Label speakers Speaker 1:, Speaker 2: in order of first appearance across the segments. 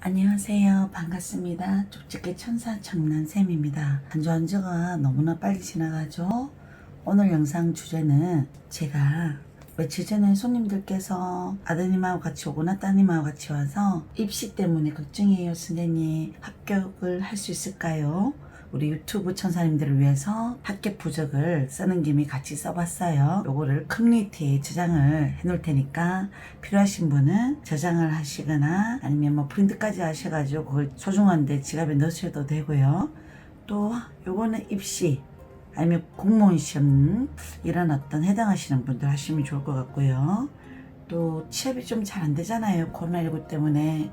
Speaker 1: 안녕하세요. 반갑습니다. 쪽집게 천사 청란쌤입니다. 한 주가 너무나 빨리 지나가죠. 오늘 영상 주제는 제가 며칠 전에 손님들께서 아드님하고 같이 오거나 따님하고 같이 와서 입시 때문에 걱정이에요. 선생님 합격을 할 수 있을까요? 우리 유튜브 천사님들을 위해서 합격 부적을 쓰는 김에 같이 써봤어요. 요거를 커뮤니티에 저장을 해 놓을 테니까 필요하신 분은 저장을 하시거나 아니면 뭐 프린트까지 하셔가지고 그걸 소중한데 지갑에 넣으셔도 되고요. 또 요거는 입시 아니면 공무원 시험 이런 어떤 해당하시는 분들 하시면 좋을 것 같고요. 또 취업이 좀 잘 안 되잖아요. 코로나19 때문에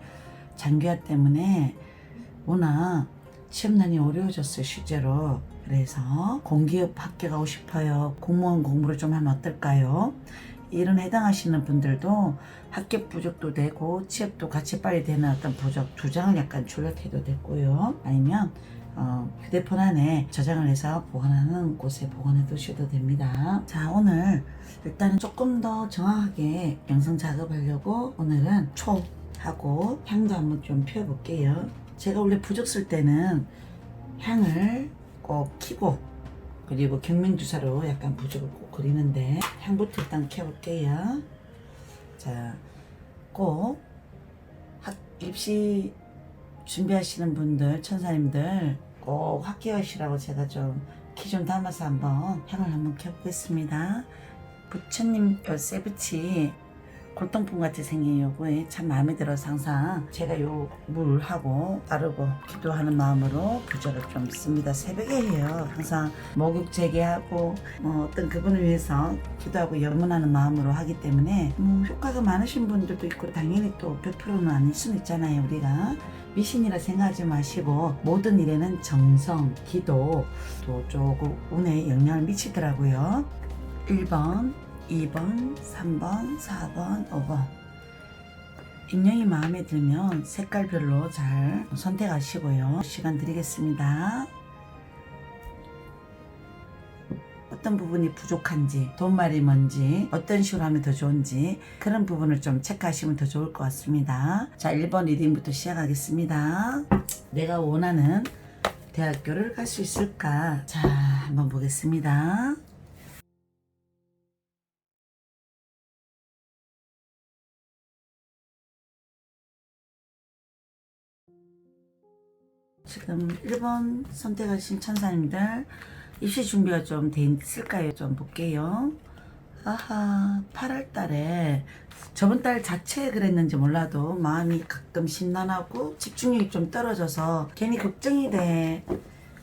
Speaker 1: 장기화 때문에 워낙 취업난이 어려워졌어요 실제로. 그래서 공기업 합격하고 싶어요. 공무원 공부를 좀 하면 어떨까요? 이런 해당하시는 분들도 합격 부적도 되고 취업도 같이 빨리 되는 어떤 부적 2장을 약간 출력해도 됐고요. 아니면 휴대폰 안에 저장을 해서 보관하는 곳에 보관해 두셔도 됩니다. 자, 오늘 일단은 조금 더 정확하게 영상 작업하려고 오늘은 촉하고 향도 한번 좀 펴볼게요. 제가 원래 부적 쓸 때는 향을 꼭 켜고 그리고 경명주사로 약간 부적을 꼭 그리는데 향부터 일단 켜볼게요. 자, 꼭 입시 준비하시는 분들 천사님들 꼭 합격하시라고 제가 좀 키 좀 담아서 한번 향을 한번 켜보겠습니다. 부처님 세부치 골동품 같이 생긴 요거에 참 마음에 들어서 항상 제가 요 물하고 따르고 기도하는 마음으로 부적을 좀 씁니다. 새벽에 해요. 항상 목욕 재개하고 어떤 그분을 위해서 기도하고 염원하는 마음으로 하기 때문에 효과가 많으신 분들도 있고 당연히 또 100%는 아닐 수는 있잖아요. 우리가 미신이라 생각하지 마시고 모든 일에는 정성, 기도 또 조금 운에 영향을 미치더라고요. 1번 2번, 3번, 4번, 5번 인형이 마음에 들면 색깔별로 잘 선택하시고요. 시간 드리겠습니다. 어떤 부분이 부족한지, 돈말이 뭔지, 어떤 식으로 하면 더 좋은지 그런 부분을 좀 체크하시면 더 좋을 것 같습니다. 자, 1번 리딩부터 시작하겠습니다. 내가 원하는 대학교를 갈 수 있을까? 자, 한번 보겠습니다. 지금 1번 선택하신 천사님들 입시 준비가 좀 돼 있을까요? 좀 볼게요. 아하, 8월 달에 저번 달 자체에 그랬는지 몰라도 마음이 가끔 심란하고 집중력이 좀 떨어져서 괜히 걱정이 돼.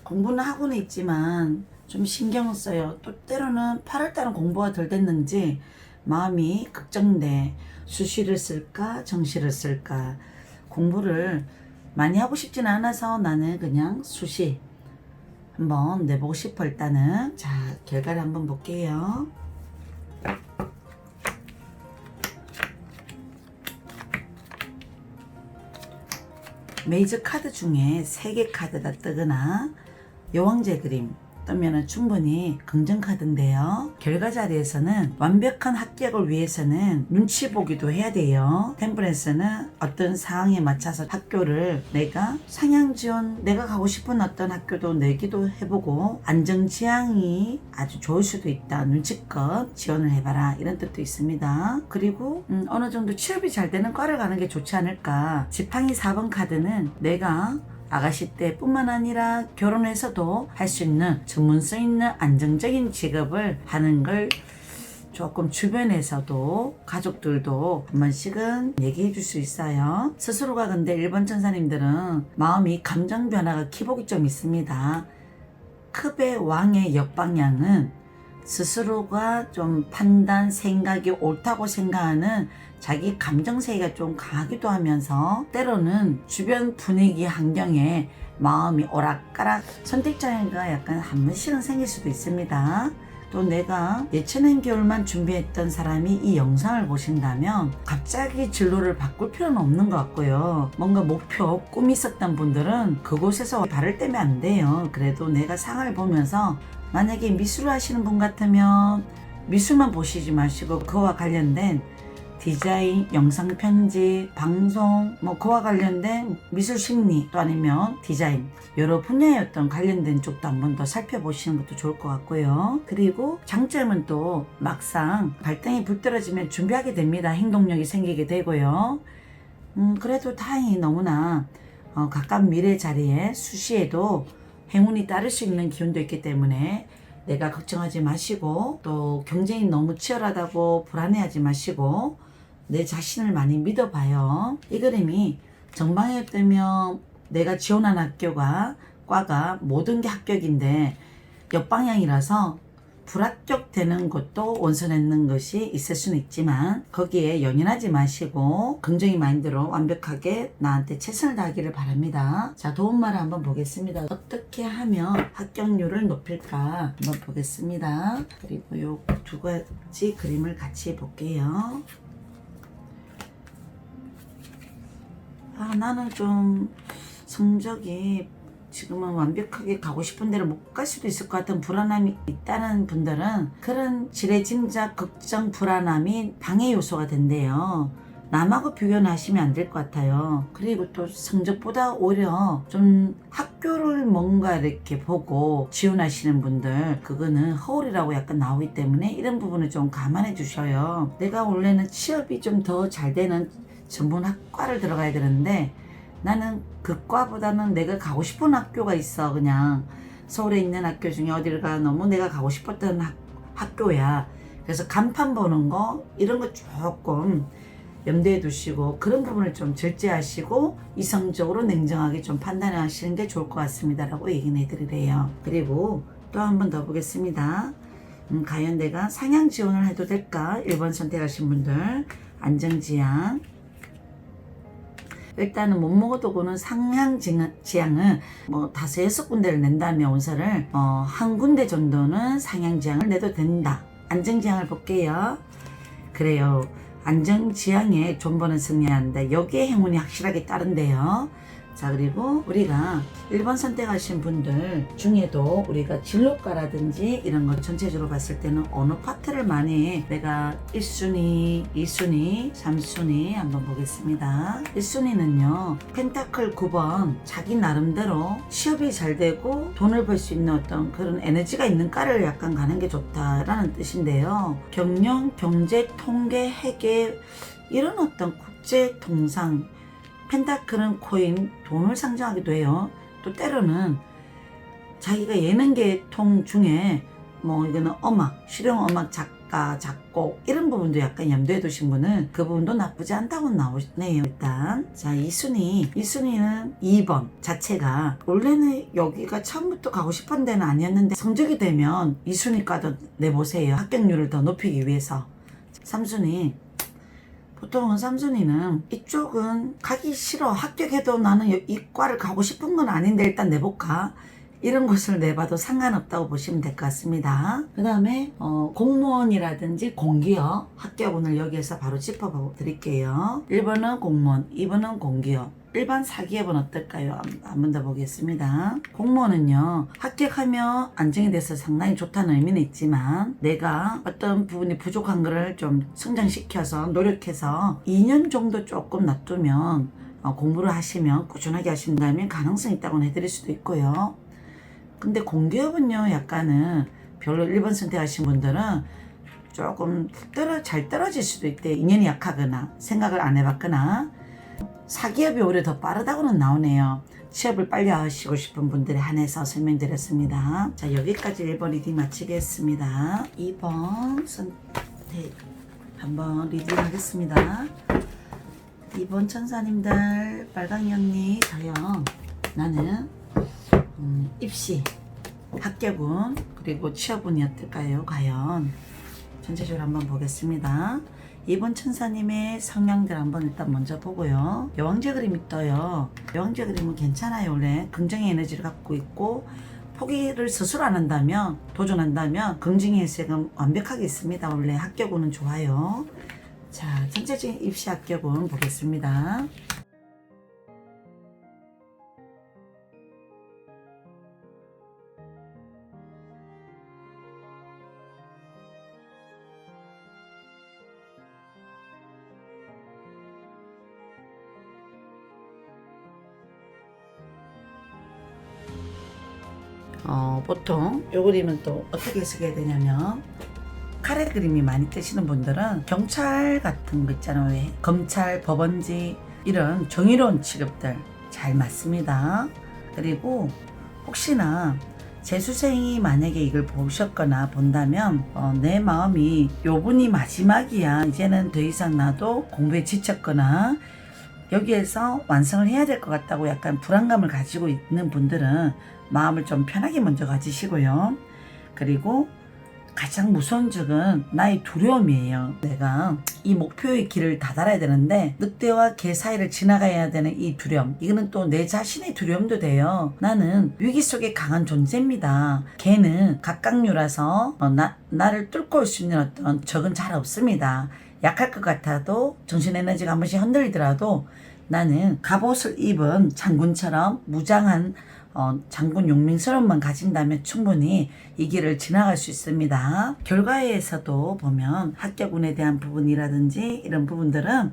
Speaker 1: 공부는 하고는 있지만 좀 신경 써요. 또 때로는 8월 달은 공부가 덜 됐는지 마음이 걱정돼. 수시를 쓸까 정시를 쓸까. 공부를 많이 하고 싶진 않아서 나는 그냥 수시 한번 내보고 싶어. 일단은 자, 결과를 한번 볼게요. 메이저 카드 중에 3개 카드가 뜨거나 여왕제 그림 뜨면은 충분히 긍정 카드인데요. 결과 자리에서는 완벽한 합격을 위해서는 눈치 보기도 해야 돼요. 템플에서는 어떤 상황에 맞춰서 학교를 내가 상향 지원, 내가 가고 싶은 어떤 학교도 내기도 해보고 안정지향이 아주 좋을 수도 있다. 눈치껏 지원을 해봐라. 이런 뜻도 있습니다. 그리고 어느 정도 취업이 잘 되는 과를 가는 게 좋지 않을까. 지팡이 4번 카드는 내가 아가씨 때 뿐만 아니라 결혼해서도 할 수 있는 전문성 있는 안정적인 직업을 하는 걸 조금 주변에서도 가족들도 한 번씩은 얘기해 줄 수 있어요. 스스로가 근데 1번 천사님들은 마음이 감정 변화가 기복이 좀 있습니다. 컵의 왕의 역방향은 스스로가 좀 판단, 생각이 옳다고 생각하는 자기 감정세계가 좀 강하기도 하면서 때로는 주변 분위기 환경에 마음이 오락가락 선택장애가 약간 한 번씩은 생길 수도 있습니다. 또 내가 예체능 교육만 준비했던 사람이 이 영상을 보신다면 갑자기 진로를 바꿀 필요는 없는 것 같고요. 뭔가 목표, 꿈이 있었던 분들은 그곳에서 발을 떼면 안 돼요. 그래도 내가 상을 보면서 만약에 미술을 하시는 분 같으면 미술만 보시지 마시고 그와 관련된 디자인, 영상 편집, 방송, 뭐 그와 관련된 미술 심리 또 아니면 디자인 여러 분야의 어떤 관련된 쪽도 한번 더 살펴보시는 것도 좋을 것 같고요. 그리고 장점은 또 막상 발등에 불 떨어지면 준비하게 됩니다. 행동력이 생기게 되고요. 그래도 다행히 너무나 가까운 미래 자리에 수시에도 행운이 따를 수 있는 기운도 있기 때문에 내가 걱정하지 마시고 또 경쟁이 너무 치열하다고 불안해하지 마시고 내 자신을 많이 믿어봐요. 이 그림이 정방에 뜨면 내가 지원한 과가 모든 게 합격인데 역방향이라서 불합격되는 것도 원선했는 것이 있을 수는 있지만 거기에 연연하지 마시고 긍정의 마인드로 완벽하게 나한테 최선을 다하기를 바랍니다. 자, 도움말을 한번 보겠습니다. 어떻게 하면 합격률을 높일까 한번 보겠습니다. 그리고 요 두 가지 그림을 같이 볼게요. 나는 좀 성적이 지금은 완벽하게 가고 싶은 대로 못 갈 수도 있을 것 같은 불안함이 있다는 분들은 그런 지레짐작, 걱정, 불안함이 방해 요소가 된대요. 남하고 비교는 하시면 안 될 것 같아요. 그리고 또 성적보다 오히려 좀 학교를 뭔가 이렇게 보고 지원하시는 분들 그거는 허울이라고 약간 나오기 때문에 이런 부분을 좀 감안해 주셔요. 내가 원래는 취업이 좀 더 잘 되는 전문학과를 들어가야 되는데 나는 그 과보다는 내가 가고 싶은 학교가 있어. 그냥 서울에 있는 학교 중에 어디를 너무 내가 가고 싶었던 학교야. 그래서 간판 보는 거 이런 거 조금 염두에 두시고 그런 부분을 좀 절제하시고 이성적으로 냉정하게 좀 판단하시는 게 좋을 것 같습니다 라고 얘기는 해드리래요. 그리고 또 한 번 더 보겠습니다. 과연 내가 상향 지원을 해도 될까? 1번 선택하신 분들 안정지향. 일단은 못 먹어도 고는 상향 지향은 뭐 5-6군데를 낸다면 원서를 한 군데 정도는 상향 지향을 내도 된다. 안정 지향을 볼게요. 그래요. 안정 지향에 존버는 승리한다. 여기에 행운이 확실하게 따른대요. 자, 그리고 우리가 1번 선택하신 분들 중에도 우리가 진로과라든지 이런 거 전체적으로 봤을 때는 어느 파트를 많이 내가 1순위, 2순위, 3순위 한번 보겠습니다. 1순위는요. 펜타클 9번 자기 나름대로 취업이 잘 되고 돈을 벌 수 있는 어떤 그런 에너지가 있는 과를 약간 가는 게 좋다라는 뜻인데요. 경영, 경제, 통계, 회계 이런 어떤 국제 통상 펜타클은 코인, 돈을 상징하기도 해요. 또 때로는 자기가 예능계통 중에 뭐 이거는 음악, 실용음악 작가, 작곡 이런 부분도 약간 염두에 두신 분은 그 부분도 나쁘지 않다고 나오네요. 일단 자, 2순위는 2번 자체가 원래는 여기가 처음부터 가고 싶은 데는 아니었는데 성적이 되면 2순위과도 내보세요. 합격률을 더 높이기 위해서. 3순위 보통은 3순위는 이쪽은 가기 싫어. 합격해도 나는 이 과를 가고 싶은 건 아닌데 일단 내볼까? 이런 것을 내봐도 상관없다고 보시면 될 것 같습니다. 그 다음에 공무원이라든지 공기업 합격운을 여기에서 바로 짚어드릴게요. 1번은 공무원, 2번은 공기업. 일반 사기업은 어떨까요? 한 번 더 보겠습니다. 공무원은요, 합격하면 안정이 돼서 상당히 좋다는 의미는 있지만 내가 어떤 부분이 부족한 거를 좀 성장시켜서 노력해서 2년 정도 조금 놔두면 공부를 하시면 꾸준하게 하신다면 가능성이 있다고 해드릴 수도 있고요. 근데 공기업은요, 약간은 별로 1번 선택하신 분들은 조금 잘 떨어질 수도 있대. 인연이 약하거나 생각을 안 해봤거나. 사기업이 오히려 더 빠르다고는 나오네요. 취업을 빨리 하시고 싶은 분들에 한해서 설명드렸습니다. 자, 여기까지 1번 리딩 마치겠습니다. 2번 선택 한번 리딩 하겠습니다. 2번 천사님들, 빨강연님, 과연 나는 입시, 합격운, 그리고 취업운이 어떨까요? 과연 전체적으로 한번 보겠습니다. 2번 천사님의 성향들 한번 일단 먼저 보고요. 여왕제 그림이 떠요. 여왕제 그림은 괜찮아요. 원래 긍정의 에너지를 갖고 있고 포기를 스스로 안 한다면, 도전한다면 긍정의 해석은 완벽하게 있습니다. 원래 합격운은 좋아요. 자, 전체적인 입시 합격운 보겠습니다. 보통 요 그림은 또 어떻게 쓰게 되냐면 카레 그림이 많이 뜨시는 분들은 경찰 같은 거 있잖아요. 왜? 검찰, 법원지 이런 정의로운 직업들 잘 맞습니다. 그리고 혹시나 재수생이 만약에 이걸 보셨거나 본다면 내 마음이 요분이 마지막이야. 이제는 더 이상 나도 공부에 지쳤거나 여기에서 완성을 해야 될 것 같다고 약간 불안감을 가지고 있는 분들은 마음을 좀 편하게 먼저 가지시고요. 그리고 가장 무서운 적은 나의 두려움이에요. 내가 이 목표의 길을 다달아야 되는데 늑대와 개 사이를 지나가야 되는 이 두려움, 이거는 또 내 자신의 두려움도 돼요. 나는 위기 속에 강한 존재입니다. 개는 갑각류라서 나를 뚫고 올 수 있는 어떤 적은 잘 없습니다. 약할 것 같아도 정신에너지가 한 번씩 흔들리더라도 나는 갑옷을 입은 장군처럼 무장한 장군 용맹스러움만 가진다면 충분히 이 길을 지나갈 수 있습니다. 결과에서도 보면 합격운에 대한 부분이라든지 이런 부분들은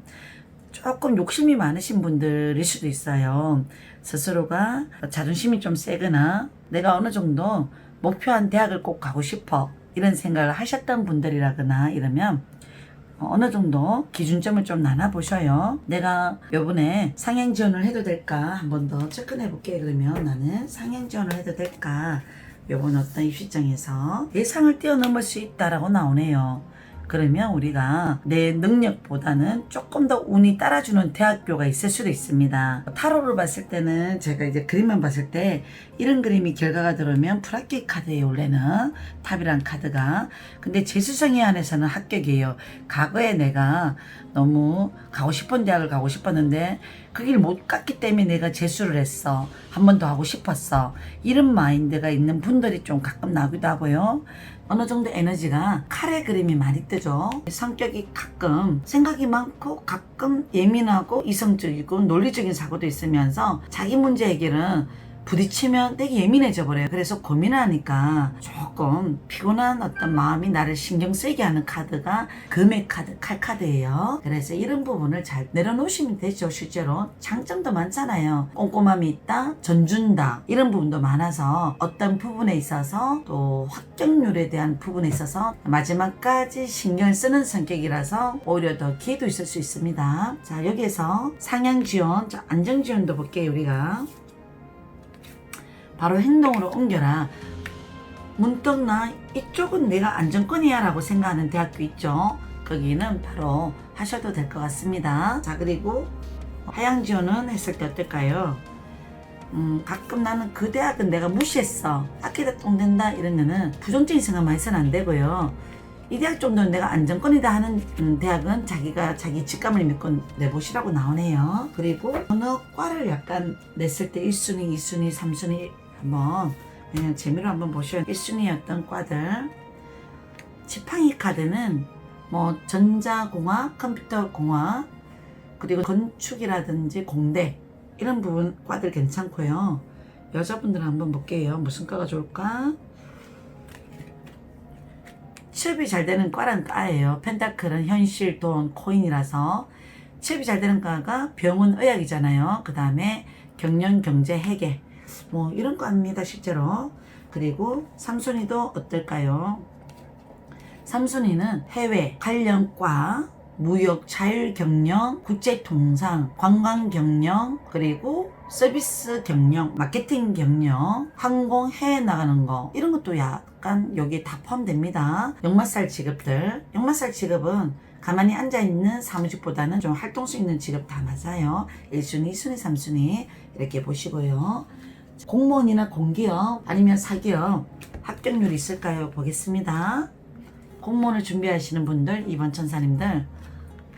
Speaker 1: 조금 욕심이 많으신 분들일 수도 있어요. 스스로가 자존심이 좀 세거나 내가 어느 정도 목표한 대학을 꼭 가고 싶어 이런 생각을 하셨던 분들이라거나 이러면 어느 정도 기준점을 좀 나눠보셔요. 내가 요번에 상향 지원을 해도 될까 한 번 더 체크해 볼게. 그러면 나는 상향 지원을 해도 될까, 요번 어떤 입시장에서 예상을 뛰어넘을 수 있다라고 나오네요. 그러면 우리가 내 능력보다는 조금 더 운이 따라주는 대학교가 있을 수도 있습니다. 타로를 봤을 때는 제가 이제 그림만 봤을 때 이런 그림이 결과가 들어오면 불합격 카드예요. 원래는 탑이란 카드가. 근데 재수생에 한해서는 합격이에요. 과거에 내가 너무 가고 싶은 대학을 가고 싶었는데 그 길 못 갔기 때문에 내가 재수를 했어. 한 번 더 하고 싶었어. 이런 마인드가 있는 분들이 좀 가끔 나오기도 하고요. 어느 정도 에너지가 카레 그림이 많이 뜨죠. 성격이 가끔 생각이 많고 가끔 예민하고 이성적이고 논리적인 사고도 있으면서 자기 문제 해결은 부딪히면 되게 예민해져 버려요. 그래서 고민을 하니까 조금 피곤한 어떤 마음이 나를 신경 쓰이게 하는 카드가 금의 카드, 칼 카드예요. 그래서 이런 부분을 잘 내려놓으시면 되죠. 실제로 장점도 많잖아요. 꼼꼼함이 있다, 전준다, 이런 부분도 많아서 어떤 부분에 있어서 또 합격률에 대한 부분에 있어서 마지막까지 신경을 쓰는 성격이라서 오히려 더 기회도 있을 수 있습니다. 자, 여기에서 상향 지원, 안정 지원도 볼게요. 우리가 바로 행동으로 옮겨라. 문득 나 이쪽은 내가 안정권이야 라고 생각하는 대학교 있죠. 거기는 바로 하셔도 될 것 같습니다. 자, 그리고 하향 지원은 했을 때 어떨까요? 가끔 나는 그 대학은 내가 무시했어, 학기다 똥된다 이러면은 부정적인 생각만 해서는 안 되고요. 이 대학 정도는 내가 안정권이다 하는 대학은 자기가 자기 직감을 믿고 내보시라고 나오네요. 그리고 어느 과를 약간 냈을 때 1순위, 2순위, 3순위 한번 그냥 재미로 한번 보셔요. 1순위였던 과들. 지팡이 카드는 뭐 전자공학, 컴퓨터공학, 그리고 건축이라든지 공대 이런 부분 과들 괜찮고요. 여자분들은 한번 볼게요. 무슨 과가 좋을까? 취업이 잘 되는 과란 과예요. 펜타클은 현실, 돈, 코인이라서 취업이 잘 되는 과가 병원, 의학이잖아요. 그 다음에 경영, 경제, 회계 뭐 이런 과입니다. 실제로. 그리고 3순위도 어떨까요? 3순위는 해외 관련과, 무역, 자율경영, 국제통상, 관광경영, 그리고 서비스 경영, 마케팅 경영, 항공, 해외 나가는 거 이런 것도 약간 여기에 다 포함됩니다. 역마살 직업들. 역마살 직업은 가만히 앉아있는 사무직보다는 좀 활동성 있는 직업 다 맞아요. 1순위, 2순위, 3순위 이렇게 보시고요. 공무원이나 공기업 아니면 사기업 합격률이 있을까요? 보겠습니다. 공무원을 준비하시는 분들, 이번 천사님들,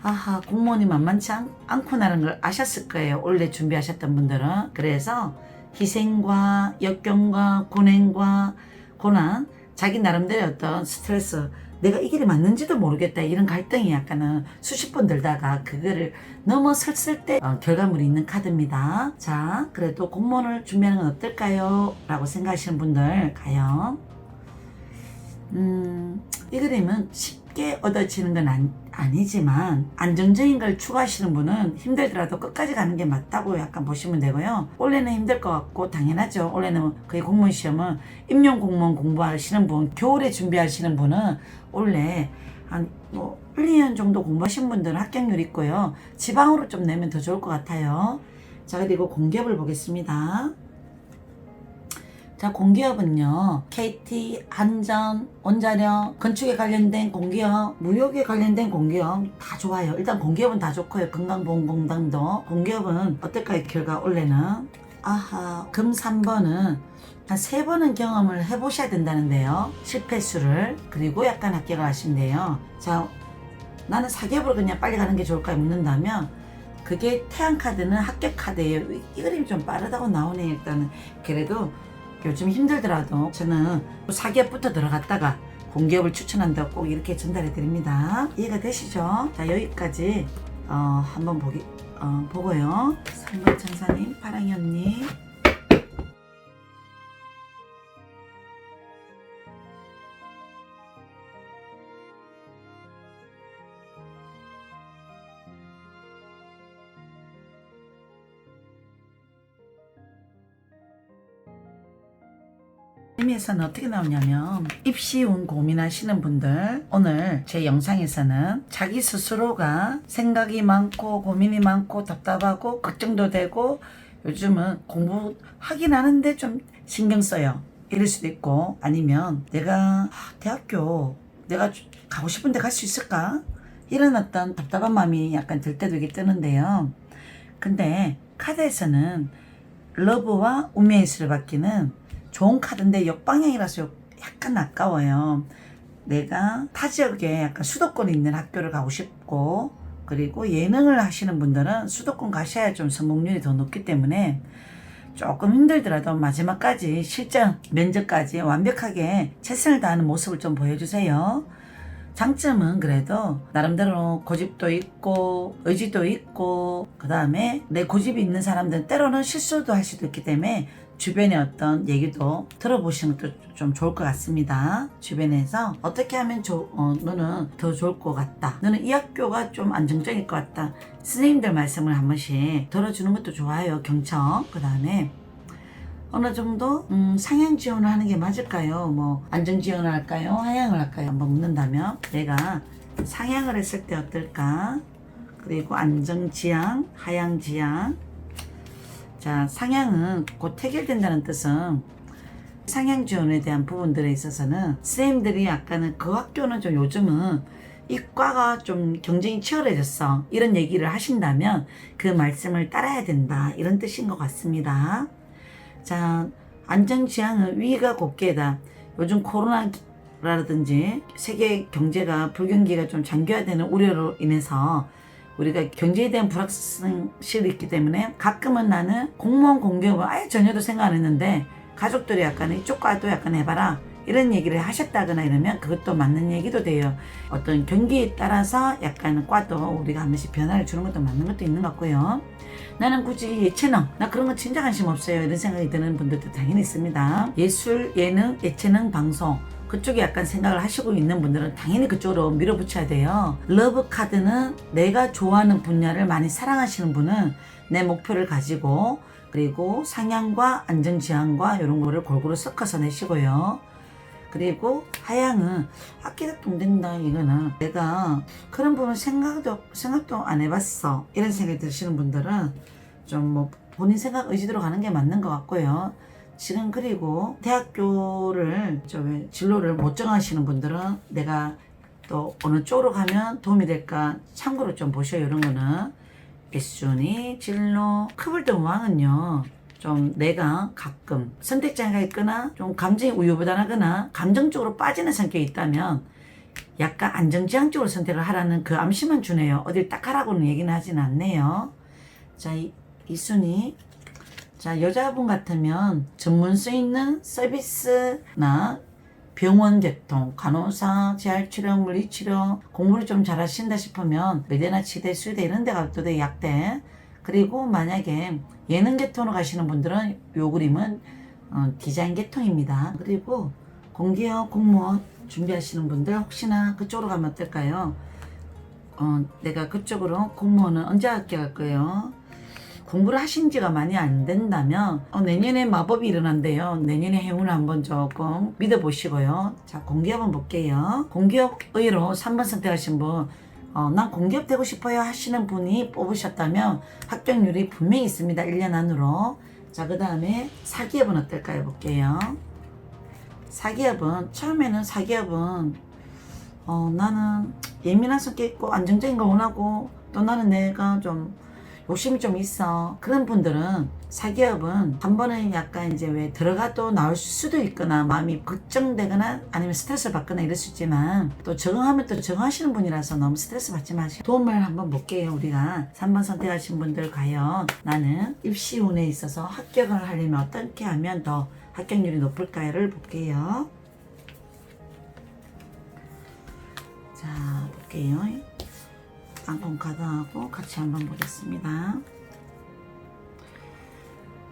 Speaker 1: 아하, 공무원이 만만치 않구나라는 걸 아셨을 거예요. 원래 준비하셨던 분들은. 그래서 희생과 역경과 고난과 고난, 자기 나름대로 어떤 스트레스, 내가 이 길이 맞는지도 모르겠다 이런 갈등이 약간은 수십 번 들다가 그거를 넘어섰을 때 결과물이 있는 카드입니다. 자, 그래도 공무원을 준비하는 건 어떨까요? 라고 생각하시는 분들 과연 이 그림은 쉽게 얻어지는 건 아니지만 안정적인 걸 추구하시는 분은 힘들더라도 끝까지 가는 게 맞다고 약간 보시면 되고요. 원래는 힘들 것 같고 당연하죠. 원래는 거의 공무원 시험은 임용 공무원 공부하시는 분, 겨울에 준비하시는 분은 원래 한 1, 2년 정도 공부하신 분들은 합격률 있고요. 지방으로 좀 내면 더 좋을 것 같아요. 자, 그리고 공기업을 보겠습니다. 자, 공기업은요, KT, 한전, 원자력, 건축에 관련된 공기업, 무역에 관련된 공기업 다 좋아요. 일단 공기업은 다 좋고요. 건강보험공단도. 공기업은 어떨까요? 결과 올해는 아하, 금 3번은 한 3번은 경험을 해보셔야 된다는데요. 실패수를. 그리고 약간 합격을 하시면 돼요. 자, 나는 사기업으로 그냥 빨리 가는 게 좋을까요? 묻는다면 그게 태양카드는 합격카드예요. 이 그림이 좀 빠르다고 나오네. 일단은 그래도 요즘 힘들더라도 저는 사기업부터 들어갔다가 공기업을 추천한다고 꼭 이렇게 전달해 드립니다. 이해가 되시죠? 자, 여기까지 한번 보고요. 3번 천사님, 파랑이 언니. 의미에서는 어떻게 나오냐면 입시운 고민하시는 분들, 오늘 제 영상에서는 자기 스스로가 생각이 많고 고민이 많고 답답하고 걱정도 되고 요즘은 공부하긴 하는데 좀 신경 써요. 이럴 수도 있고, 아니면 내가 대학교 내가 가고 싶은데 갈 수 있을까? 이런 어떤 답답한 마음이 약간 들 때도 있게 뜨는데요. 근데 카드에서는 러브와 운명의 수를 받기는 좋은 카드인데 역방향이라서 약간 아까워요. 내가 타 지역에 약간 수도권에 있는 학교를 가고 싶고, 그리고 예능을 하시는 분들은 수도권 가셔야 좀 성공률이 더 높기 때문에 조금 힘들더라도 마지막까지 실전 면접까지 완벽하게 최선을 다하는 모습을 좀 보여주세요. 장점은 그래도 나름대로 고집도 있고 의지도 있고, 그 다음에 내 고집이 있는 사람들은 때로는 실수도 할 수도 있기 때문에 주변의 어떤 얘기도 들어보시는 것도 좀 좋을 것 같습니다. 주변에서 어떻게 하면 너는 더 좋을 것 같다, 너는 이 학교가 좀 안정적일 것 같다, 선생님들 말씀을 한 번씩 들어주는 것도 좋아요. 경청. 그 다음에 어느 정도 상향 지원을 하는 게 맞을까요? 뭐 안정 지원을 할까요? 하향을 할까요? 한번 묻는다면 내가 상향을 했을 때 어떨까? 그리고 안정 지향, 하향 지향. 자, 상향은 곧 해결된다는 뜻은 상향 지원에 대한 부분들에 있어서는 선생님들이 약간은 그 학교는 좀 요즘은 이 과가 좀 경쟁이 치열해졌어, 이런 얘기를 하신다면 그 말씀을 따라야 된다, 이런 뜻인 것 같습니다. 자, 안정지향은 위가 곧게다. 요즘 코로나라든지 세계 경제가 불경기가 좀 장기화되는 우려로 인해서 우리가 경제에 대한 불확실성이 있기 때문에 가끔은 나는 공무원 공기업을 아예 전혀도 생각 안 했는데 가족들이 약간 이쪽 과도 약간 해봐라, 이런 얘기를 하셨다거나 이러면 그것도 맞는 얘기도 돼요. 어떤 경기에 따라서 약간 과도 우리가 한 번씩 변화를 주는 것도 맞는 것도 있는 것 같고요. 나는 굳이 예체능, 나 그런 거 진짜 관심 없어요, 이런 생각이 드는 분들도 당연히 있습니다. 예술, 예능, 예체능, 방송 그쪽에 약간 생각을 하시고 있는 분들은 당연히 그쪽으로 밀어붙여야 돼요. 러브 카드는 내가 좋아하는 분야를 많이 사랑하시는 분은 내 목표를 가지고, 그리고 상향과 안정지향과 이런 거를 골고루 섞어서 내시고요. 그리고 하향은 학기가 동된다, 이거는 내가 그런 부분 생각도 안 해봤어, 이런 생각이 드시는 분들은 좀 뭐 본인 생각 의지대로 가는 게 맞는 것 같고요. 지금 그리고 대학교를 진로를 못 정하시는 분들은 내가 또 어느 쪽으로 가면 도움이 될까 참고로 좀 보셔요. 이런 거는 일순위 진로 크블등 왕은요, 좀 내가 가끔 선택장애가 있거나 좀 감정이 우유부단하거나 감정적으로 빠지는 성격이 있다면 약간 안정지향적으로 선택을 하라는 그 암시만 주네요. 어딜 딱 하라고는 얘기는 하진 않네요. 자, 이 순위. 자, 여자분 같으면 전문성 있는 서비스나 병원 개통, 간호사, 재활치료, 물리치료, 공부를 좀 잘하신다 싶으면 의대나 치대, 수의대 이런 데 가도 돼, 약대. 그리고 만약에 예능 계통으로 가시는 분들은 요 그림은 디자인 계통입니다. 그리고 공기업, 공무원 준비하시는 분들 혹시나 그쪽으로 가면 어떨까요? 내가 그쪽으로 공무원은 언제 합격할 거예요? 공부를 하신 지가 많이 안 된다면 내년에 마법이 일어난대요. 내년에 행운을 한번 조금 믿어보시고요. 자, 공기업 한번 볼게요. 공기업 의외로 3번 선택하신 분, 난 공기업 되고 싶어요 하시는 분이 뽑으셨다면 합격률이 분명히 있습니다. 1년 안으로. 자, 그 다음에 사기업은 어떨까요? 볼게요. 사기업은 처음에는 사기업은 나는 예민한 성격 있고 안정적인 걸 원하고 또 나는 내가 좀 욕심이 좀 있어. 그런 분들은 사기업은 한 번은 약간 이제 왜 들어가도 나올 수도 있거나 마음이 걱정되거나 아니면 스트레스를 받거나 이럴 수 있지만 또 적응하면 또 적응하시는 분이라서 너무 스트레스 받지 마시고 도움을 한번 볼게요. 우리가 3번 선택하신 분들 과연 나는 입시운에 있어서 합격을 하려면 어떻게 하면 더 합격률이 높을까를 볼게요. 자, 볼게요. 땅콩 카드하고 같이 한번 보겠습니다.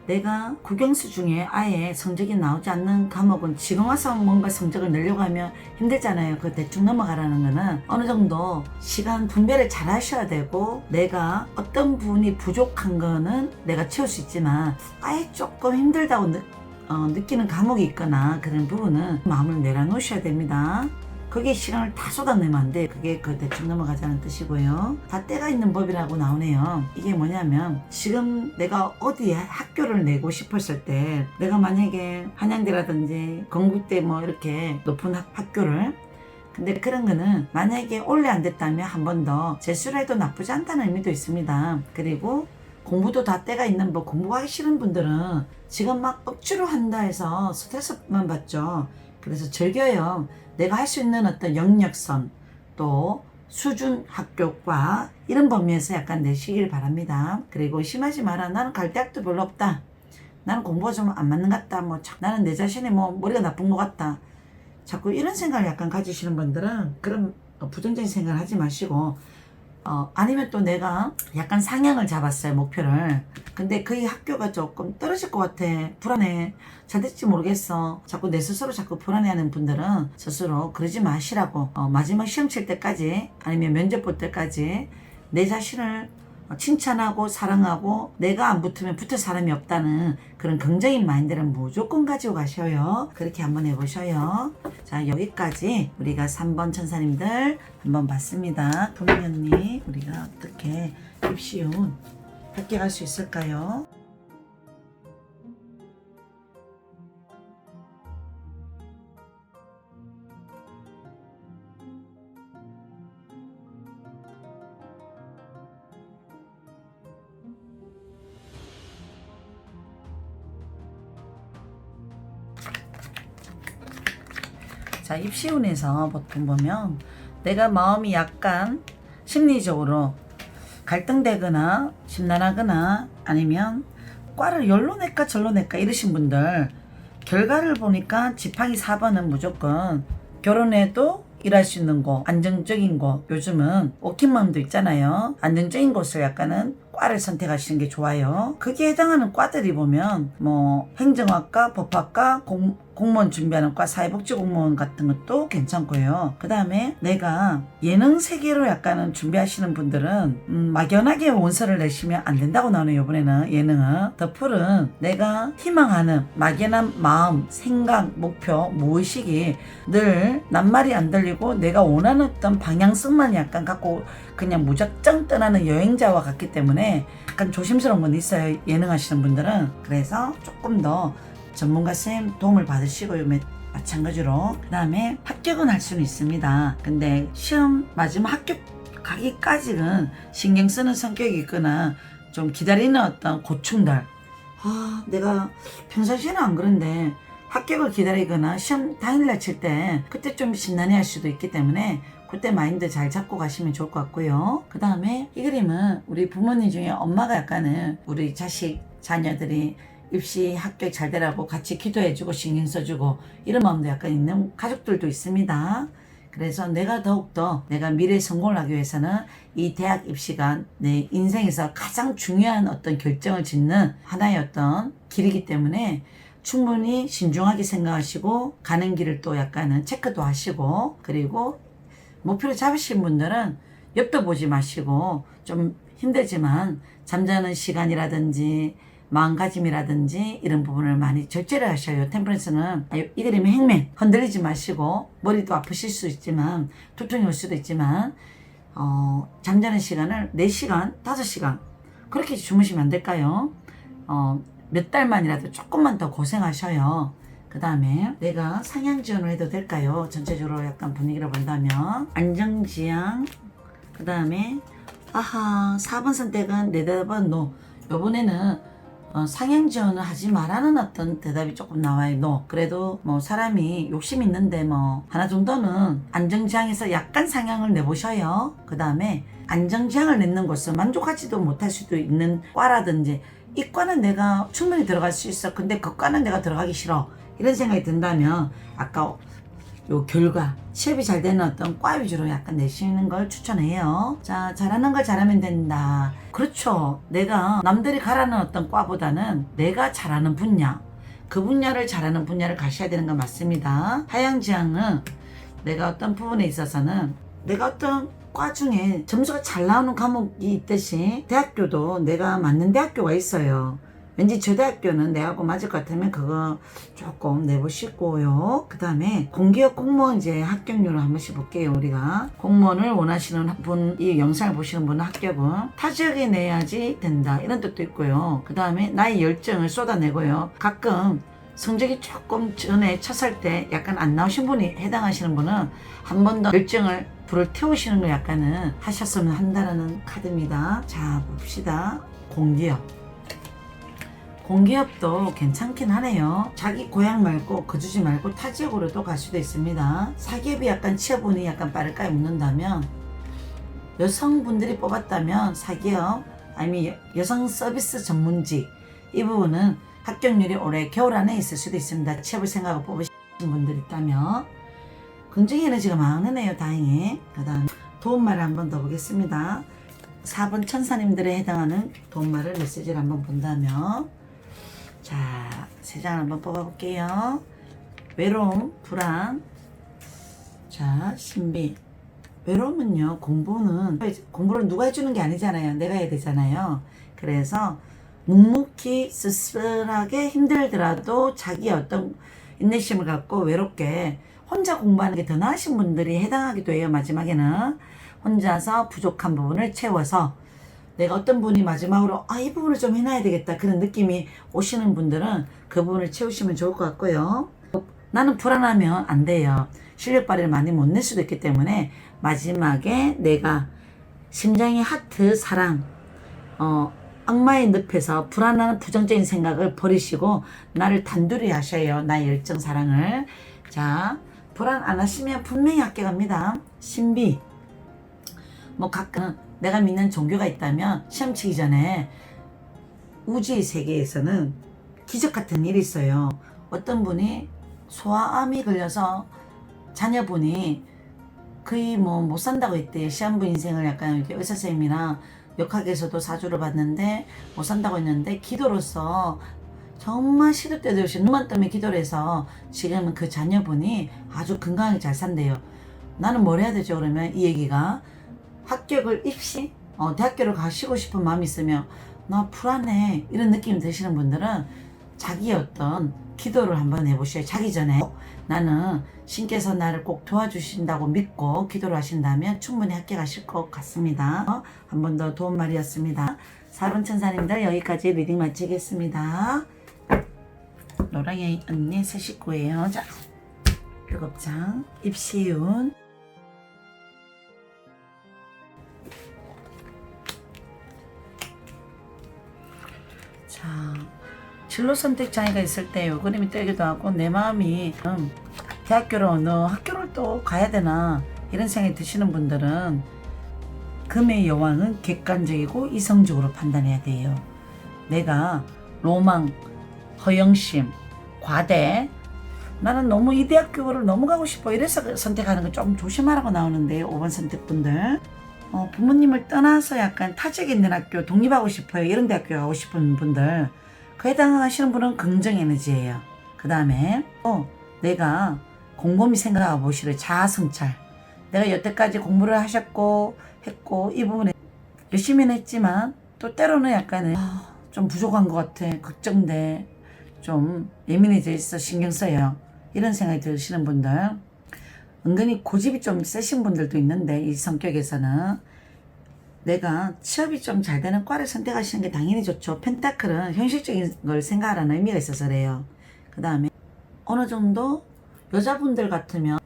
Speaker 1: 내가 국영수 중에 아예 성적이 나오지 않는 과목은 지금 와서 뭔가 성적을 내려고 하면 힘들잖아요. 그 대충 넘어가라는 거는 어느 정도 시간 분배를 잘 하셔야 되고 내가 어떤 부분이 부족한 거는 내가 채울 수 있지만 아예 조금 힘들다고 느끼는 과목이 있거나 그런 부분은 마음을 내려놓으셔야 됩니다. 거기에 시간을 다 쏟아내면 안 돼. 그게 그 대충 넘어가자는 뜻이고요. 다 때가 있는 법이라고 나오네요. 이게 뭐냐면 지금 내가 어디에 학교를 내고 싶었을 때 내가 만약에 한양대라든지 건국대 뭐 이렇게 높은 학교를 근데 그런 거는 만약에 원래 안 됐다면 한 번 더 재수를 해도 나쁘지 않다는 의미도 있습니다. 그리고 공부도 다 때가 있는 법 공부하기 싫은 분들은 지금 막 억지로 한다 해서 스트레스만 받죠. 그래서 즐겨요. 내가 할 수 있는 어떤 영역선 또 수준 학교과 이런 범위에서 약간 내시길 바랍니다. 그리고 심하지 마라. 나는 갈 대학도 별로 없다. 나는 공부가 좀 안 맞는 것 같다. 나는 내 자신이 머리가 나쁜 것 같다. 자꾸 이런 생각을 약간 가지시는 분들은 그런 부정적인 생각을 하지 마시고 아니면 또 내가 약간 상향을 잡았어요. 목표를. 근데 그 학교가 조금 떨어질 것 같아. 불안해. 잘 될지 모르겠어. 자꾸 내 스스로 자꾸 불안해하는 분들은 스스로 그러지 마시라고 마지막 시험 칠 때까지 아니면 면접 볼 때까지 내 자신을 칭찬하고 사랑하고 내가 안 붙으면 붙을 사람이 없다는 그런 긍정적인 마인드를 무조건 가지고 가셔요. 그렇게 한번 해보셔요. 자, 여기까지 우리가 3번 천사님들 한번 봤습니다. 금이 언니, 우리가 어떻게 입시운 합격할 수 있을까요? 자, 입시운에서 보통 보면 내가 마음이 약간 심리적으로 갈등되거나 심란하거나 아니면 과를 열로 낼까 절로 낼까 이러신 분들 결과를 보니까 지팡이 4번은 무조건 결혼해도 일할 수 있는 곳, 안정적인 곳. 요즘은 워킹맘도 있잖아요. 안정적인 곳을 약간은 과를 선택하시는 게 좋아요. 거기에 해당하는 과들이 보면 뭐 행정학과, 법학과, 공무원 준비하는 과, 사회복지 공무원 같은 것도 괜찮고요. 그 다음에 내가 예능 세계로 약간은 준비하시는 분들은 막연하게 원서를 내시면 안 된다고 나오네요. 이번에는 예능은 더 풀은 내가 희망하는 막연한 마음, 생각, 목표, 무의식이 늘 낱말이 안 들리고 내가 원하는 어떤 방향성만 약간 갖고 그냥 무작정 떠나는 여행자와 같기 때문에 약간 조심스러운 건 있어요. 예능 하시는 분들은. 그래서 조금 더 전문가 쌤 도움을 받으시고요. 마찬가지로 그 다음에 합격은 할 수는 있습니다. 근데 시험 마지막 합격 가기까지는 신경 쓰는 성격이 있거나 좀 기다리는 어떤 고충들, 내가 평상시에는 안 그런데 합격을 기다리거나 시험 당일날 칠 때 그때 좀 심란해 할 수도 있기 때문에 그때 마인드 잘 잡고 가시면 좋을 것 같고요. 그 다음에 이 그림은 우리 부모님 중에 엄마가 약간은 우리 자식 자녀들이 입시 합격 잘 되라고 같이 기도해주고 신경 써주고 이런 마음도 약간 있는 가족들도 있습니다. 그래서 내가 더욱더 내가 미래에 성공을 하기 위해서는 이 대학 입시가 내 인생에서 가장 중요한 어떤 결정을 짓는 하나의 어떤 길이기 때문에 충분히 신중하게 생각하시고 가는 길을 또 약간은 체크도 하시고, 그리고 목표를 잡으신 분들은 옆도 보지 마시고 좀 힘들지만 잠자는 시간이라든지 마음가짐이라든지 이런 부분을 많이 절제를 하셔요. 템퍼런스는 이 그림의 행맨 흔들리지 마시고, 머리도 아프실 수 있지만 두통이 올 수도 있지만 잠자는 시간을 4시간 5시간 그렇게 주무시면 안 될까요? 몇 달만이라도 조금만 더 고생하셔요. 그 다음에 내가 상향 지원을 해도 될까요? 전체적으로 약간 분위기를 본다면 안정지향, 그 다음에 아하 4번 선택은 내 대답은 노. 요번에는 상향 지원을 하지 말라는 어떤 대답이 조금 나와요. 노. 그래도 뭐 사람이 욕심 있는데 뭐 하나 정도는 안정지향에서 약간 상향을 내보셔요. 그 다음에 안정지향을 내는 곳은 만족하지도 못할 수도 있는 과라든지, 이 과는 내가 충분히 들어갈 수 있어. 근데 그 과는 내가 들어가기 싫어. 이런 생각이 든다면 아까 요 결과 취업이 잘 되는 어떤 과 위주로 약간 내시는 걸 추천해요. 자, 잘하는 걸 잘하면 된다. 그렇죠. 내가 남들이 가라는 어떤 과보다는 내가 잘하는 분야, 그 분야를 잘하는 분야를 가셔야 되는 건 맞습니다. 하향지향은 내가 어떤 부분에 있어서는 내가 어떤 과 중에 점수가 잘 나오는 과목이 있듯이 대학교도 내가 맞는 대학교가 있어요. 왠지 저 대학교는 내하고 맞을 것 같으면 그거 조금 내보시고요. 그 다음에 공기업 공무원 이제 합격률을 한 번씩 볼게요. 우리가 공무원을 원하시는 분, 이 영상을 보시는 분은 합격은 타 지역에 내야지 된다, 이런 뜻도 있고요. 그 다음에 나의 열정을 쏟아내고요. 가끔 성적이 조금 전에 쳤을 때 약간 안 나오신 분이 해당하시는 분은 한 번 더 열정을 불을 태우시는 거 약간은 하셨으면 한다는 카드입니다. 자, 봅시다. 공기업도 괜찮긴 하네요. 자기 고향 말고 거주지 말고 타 지역으로도 갈 수도 있습니다. 사기업이 약간 취업운이 약간 빠를까요? 묻는다면 여성분들이 뽑았다면 사기업 아니면 여성 서비스 전문직, 이 부분은 합격률이 올해 겨울 안에 있을 수도 있습니다. 취업을 생각하고 뽑으신 분들 있다면 긍정 에너지가 많으네요. 다행히. 그 다음 도움말을 한번 더 보겠습니다. 4번 천사님들에 해당하는 도움말을 메시지를 한번 본다면, 자, 3장을 한번 뽑아볼게요. 외로움, 불안, 자, 신비. 외로움은요, 공부를 누가 해주는 게 아니잖아요. 내가 해야 되잖아요. 그래서 묵묵히 쓸쓸하게 힘들더라도 자기 어떤 인내심을 갖고 외롭게 혼자 공부하는 게 더 나으신 분들이 해당하기도 해요. 마지막에는 혼자서 부족한 부분을 채워서 내가 어떤 분이 마지막으로 이 부분을 좀 해놔야 되겠다, 그런 느낌이 오시는 분들은 그 부분을 채우시면 좋을 것 같고요. 나는 불안하면 안 돼요. 실력 발휘를 많이 못 낼 수도 있기 때문에 마지막에 내가 심장의 하트, 사랑, 악마의 늪에서 불안한 부정적인 생각을 버리시고 나를 단둘이 하셔요. 나의 열정, 사랑을. 자, 불안 안 하시면 분명히 합격합니다. 신비, 뭐 가끔 내가 믿는 종교가 있다면 시험 치기 전에 우주의 세계에서는 기적 같은 일이 있어요. 어떤 분이 소아암이 걸려서 자녀분이 거의 뭐 못 산다고 했대요. 시한부 인생을 약간 이렇게 의사 선생님이나 역학에서도 사주를 봤는데 못 산다고 했는데 기도로서 정말 시도 때도 없이 눈만 뜨면 기도를 해서 지금은 그 자녀분이 아주 건강하게 잘 산대요. 나는 뭘 해야 되죠? 그러면 이 얘기가 합격을 대학교를 가시고 싶은 마음이 있으면 나 불안해 이런 느낌이 드시는 분들은 자기의 어떤 기도를 한번 해보셔요. 자기 전에 나는 신께서 나를 꼭 도와주신다고 믿고 기도를 하신다면 충분히 합격하실 것 같습니다. 한 번 더 도움말이었습니다. 4번 천사님들 여기까지 리딩 마치겠습니다. 노랑이 언니 새 식구예요. 자, 7장 입시운. 자, 진로 선택 장애가 있을 때 요 그림이 뜨기도 하고 내 마음이 대학교를 어느 학교를 또 가야 되나 이런 생각이 드시는 분들은 금의 여왕은 객관적이고 이성적으로 판단해야 돼요. 내가 로망, 허영심, 과대, 나는 너무 이 대학교를 너무 가고 싶어 이래서 선택하는 거 좀 조심하라고 나오는데요. 5번 선택분들 부모님을 떠나서 약간 타 지역에 있는 학교 독립하고 싶어요 이런 대학교 가고 싶은 분들, 그 해당하시는 분은 긍정 에너지예요. 그 다음에 내가 곰곰이 생각해 보시를 자아성찰. 내가 여태까지 공부를 하셨고 했고 이 부분에 열심히는 했지만 또 때로는 약간은 좀 부족한 것 같아. 걱정돼. 좀 예민해져 있어. 신경 써요. 이런 생각이 드시는 분들, 은근히 고집이 좀 세신 분들도 있는데 이 성격에서는 내가 취업이 좀 잘 되는 과를 선택하시는 게 당연히 좋죠. 펜타클은 현실적인 걸 생각하라는 의미가 있어서 그래요. 그 다음에 어느 정도 여자분들 같으면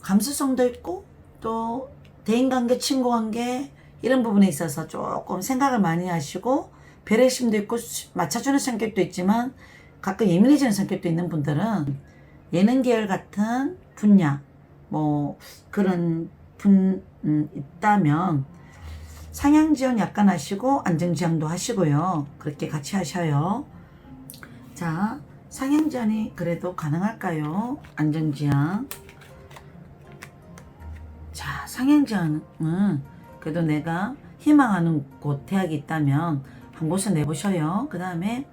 Speaker 1: 감수성도 있고 또 대인관계, 친구관계 이런 부분에 있어서 조금 생각을 많이 하시고 배려심도 있고 맞춰주는 성격도 있지만 가끔 예민해지는 성격도 있는 분들은 예능 계열 같은 분야 뭐 그런 있다면 상향 지원 약간 하시고 안정 지향도 하시고요. 그렇게 같이 하셔요. 자, 상향 지원이 그래도 가능할까요? 안정 지향. 자, 상향 지원은 그래도 내가 희망하는 곳 대학이 있다면 한 곳을 내보셔요. 그 다음에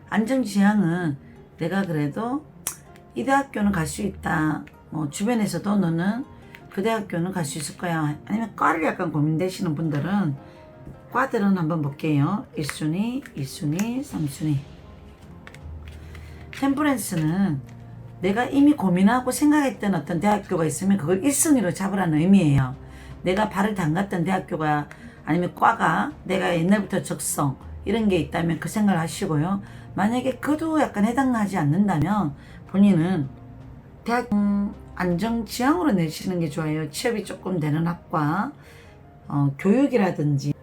Speaker 1: 안정 지향은 내가 그래도 이 대학교는 갈 수 있다. 뭐 주변에서도 너는 그 대학교는 갈 수 있을 거야. 아니면 과를 약간 고민되시는 분들은 과들은 한번 볼게요. 1순위, 2순위, 3순위. 템퍼런스는 내가 이미 고민하고 생각했던 어떤 대학교가 있으면 그걸 1순위로 잡으라는 의미예요. 내가 발을 담갔던 대학교가 아니면 과가 내가 옛날부터 적성 이런 게 있다면 그 생각을 하시고요. 만약에 그도 약간 해당하지 않는다면 본인은 대학 안정 지향으로 내시는 게 좋아요. 취업이 조금 되는 학과, 교육이라든지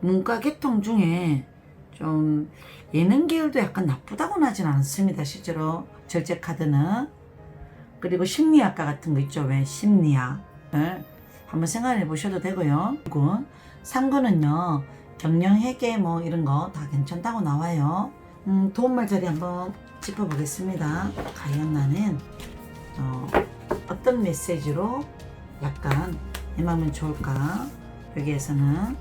Speaker 1: 문과 계통 중에 좀 예능 계열도 약간 나쁘다고는 하진 않습니다. 실제로 절제 카드는. 그리고 심리학과 같은 거 있죠. 왜 심리학을 한번 생각해 보셔도 되고요. 3군은요 경영 회계 뭐 이런 거 다 괜찮다고 나와요. 도움말 자리 한번 짚어보겠습니다. 과연 나는 어떤 메시지로 약간 임하면 좋을까? 여기에서는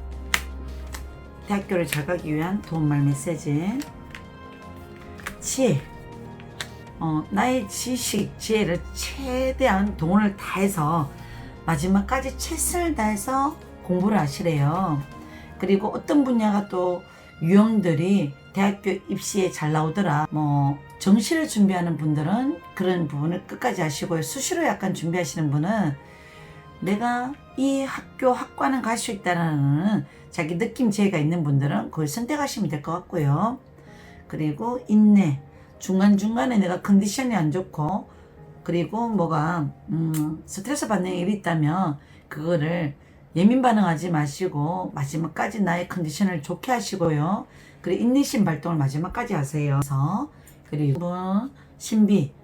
Speaker 1: 대학교를 잘 가기 위한 도움말 메시지. 지혜. 나의 지식, 지혜를 최대한 동원을 다해서 마지막까지 최선을 다해서 공부를 하시래요. 그리고 어떤 분야가 또 유형들이 대학교 입시에 잘 나오더라. 뭐 정시를 준비하는 분들은 그런 부분을 끝까지 하시고요. 수시로 약간 준비하시는 분은 내가 이 학교 학과는 갈 수 있다는 자기 느낌 지혜가 있는 분들은 그걸 선택하시면 될 것 같고요. 그리고 인내. 중간중간에 내가 컨디션이 안 좋고 그리고 뭐가 스트레스 받는 일이 있다면 그거를 예민 반응하지 마시고 마지막까지 나의 컨디션을 좋게 하시고요. 그리고 인내심 발동을 마지막까지 하세요. 그리고 신비.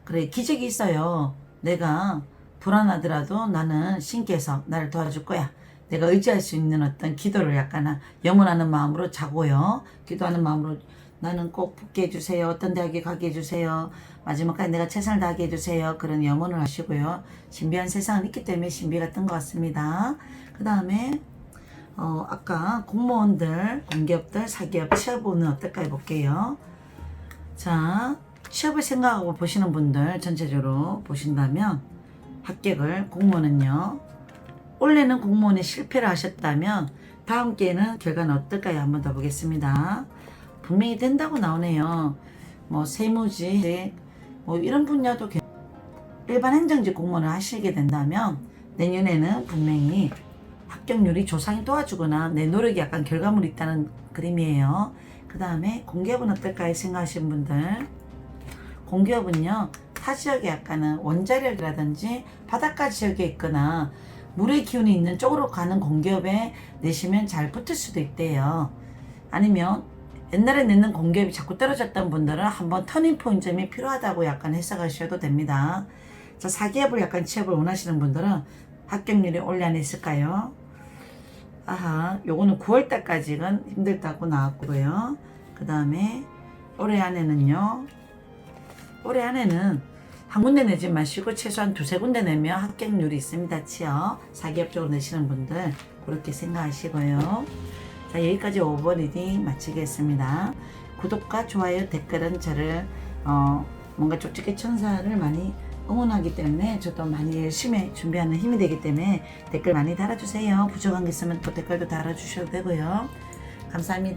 Speaker 1: 그래, 기적이 있어요. 내가 불안하더라도 나는 신께서 나를 도와줄 거야. 내가 의지할 수 있는 어떤 기도를 약간 염원하는 마음으로 자고요. 기도하는 마음으로 나는 꼭 붙게 해주세요. 어떤 대학에 가게 해주세요. 마지막까지 내가 최선을 다하게 해주세요. 그런 염원을 하시고요. 신비한 세상은 있기 때문에 신비가 뜬 것 같습니다. 그 다음에 아까 공무원들, 공기업들, 사기업 취업운은 어떨까 해볼게요. 자, 취업을 생각하고 보시는 분들 전체적으로 보신다면 합격을, 공무원은요. 올해는 공무원에 실패를 하셨다면 다음 기회는 결과는 어떨까요? 한번 더 보겠습니다. 분명히 된다고 나오네요. 뭐 세무직 뭐 이런 분야도 일반 행정직 공무원을 하시게 된다면 내년에는 분명히 합격률이 조상이 도와주거나 내 노력이 약간 결과물이 있다는 그림이에요. 그 다음에 공기업은 어떨까요? 생각하시는 분들, 공기업은요 타 지역에 약간은 원자력이라든지 바닷가 지역에 있거나 물의 기운이 있는 쪽으로 가는 공기업에 내시면 잘 붙을 수도 있대요. 아니면 옛날에 내는 공기업이 자꾸 떨어졌던 분들은 한번 터닝포인트점이 필요하다고 약간 해석하셔도 됩니다. 자, 사기업을 약간 취업을 원하시는 분들은 합격률이 올해 안에 있을까요? 아하, 요거는 9월달까지는 힘들다고 나왔고요. 그 다음에 올해 안에는요, 올해 안에는 한 군데 내지 마시고 최소한 두세 군데 내면 합격률이 있습니다. 취업, 사기업 쪽으로 내시는 분들 그렇게 생각하시고요. 자, 여기까지 오버 리딩 마치겠습니다. 구독과 좋아요, 댓글은 저를 뭔가 쪽집게 천사를 많이 응원하기 때문에 저도 많이 열심히 준비하는 힘이 되기 때문에 댓글 많이 달아주세요. 부족한 게 있으면 또 댓글도 달아주셔도 되고요. 감사합니다.